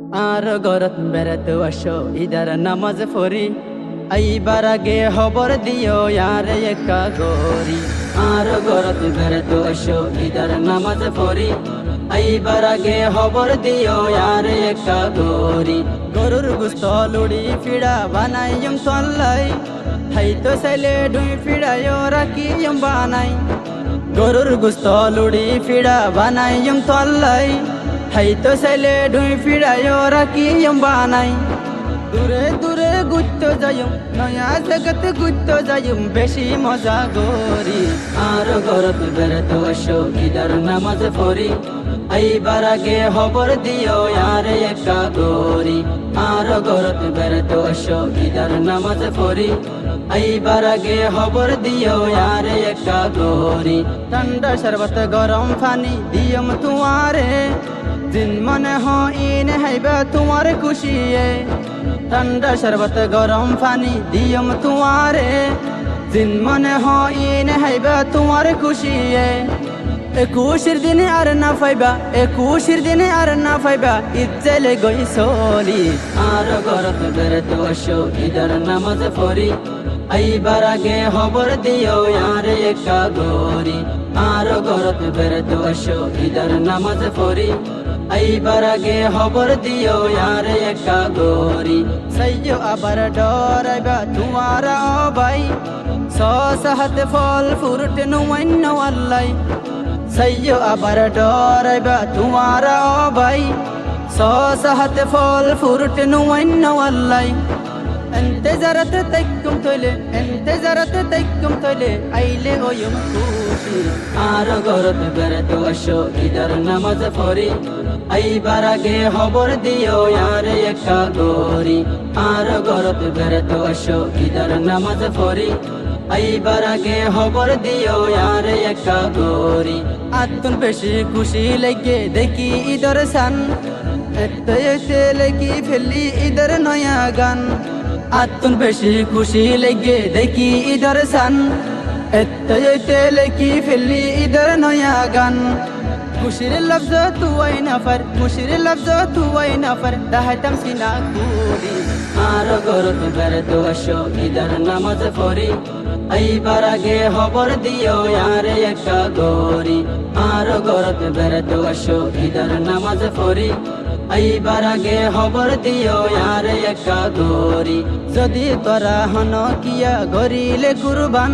আর গরত বেড়াতে আসো ইদার নামাজ পড়ি আইবার আগে খবর দিও ইয়ার একা গরি আর গরত বেড়াতে আসো ইদার নামাজ পড়ি আইবার আগে খবর দিও ইয়ার একা গরি গরুর গুস্ত লুড়ি ফিড়া বানাইম তল্লাই হাইতো সাইলে ডুই ফিড়ায়ো রাখিম বানাই গরুর গুস্ত লুড়ি ফিড়া বানাইম তল্লাই হাইতো সাইলে ডুই ফিড়ায়ো রাখিম বানাই দূরে দূরে গুত্তো যাইম নয়া জগত গুত্তো যাইম বেশি মজা গরি আর গরত বেরত আসো ইদার নামাজ পড়ি আইবার আগে খবর দিও ইয়ার একা গরি আর গরত বেরত আসো ইদার নামাজ পড়ি আইবার আগে খবর দিও ইয়ার একা গরি ঠান্ডা শরবত গরম পানি দিয়ম তোমারে জিন মনে হইন হাইবা তোমার খুশিয়ে ঠান্ডা শরবত গরম পানি দিয়ম তোমারে জিন মনে হইন হাইবা তোমার খুশিয়ে একুশের দিনে আর না পাইবা একুশের দিনে আর না পাইবা ইজ্জলে গই সলি আর গরত বেরত আসো ইদার নামাজ পড়ি আইবার আগে খবর দিও ইয়ার একা গরি আর গরত বেরত আসো ইদার নামাজ পড়ি আইবার আগে খবর দিও ইয়ার একা গরি সাইয়ো আবার ডরাইবা তোমারা ভাই সসাহাতে ফল ফুরুট নুয়াইন আল্লাই সাইয়ো আবার ডরাইবা তোমারা ভাই সসাহাতে ফল ফুরুট নুয়াইন আল্লাই انتظرت تكم تولي انتظرت تكم تولي আইলে ওয়ম খুশি আর গরত বেরত আসো ইদার নামাজ পড়ি আইবার আগে খবর দিও ইয়ার একা গরি আর গরত বেরত আসো ইদার নামাজ পড়ি আইবার আগে খবর দিও ইয়ার একা গরি আতুন বেশি খুশি লাগে দেখি ইদর সান এতে লাগি ফেলি ইদর নয়া গান আতুন বেশি খুশি লাগে দেখি ইদর সান এতে লাগি ফেলি ইদর নয়া গান খুশির লফজ তুই নফর খুশির লফজ তুই নফর দাহতম সিনা কুরি আর গরত বেরত আসো ইদর নামাজ পড়ি আইবার আগে খবর দিও ইয়ার একা গরি আর গরত বেরত আসো ইদর নামাজ পড়ি আইবার আগে খবর দিও ইয়ার একা গরি যদি তোরা হন কিয়া গরিলে কুরবান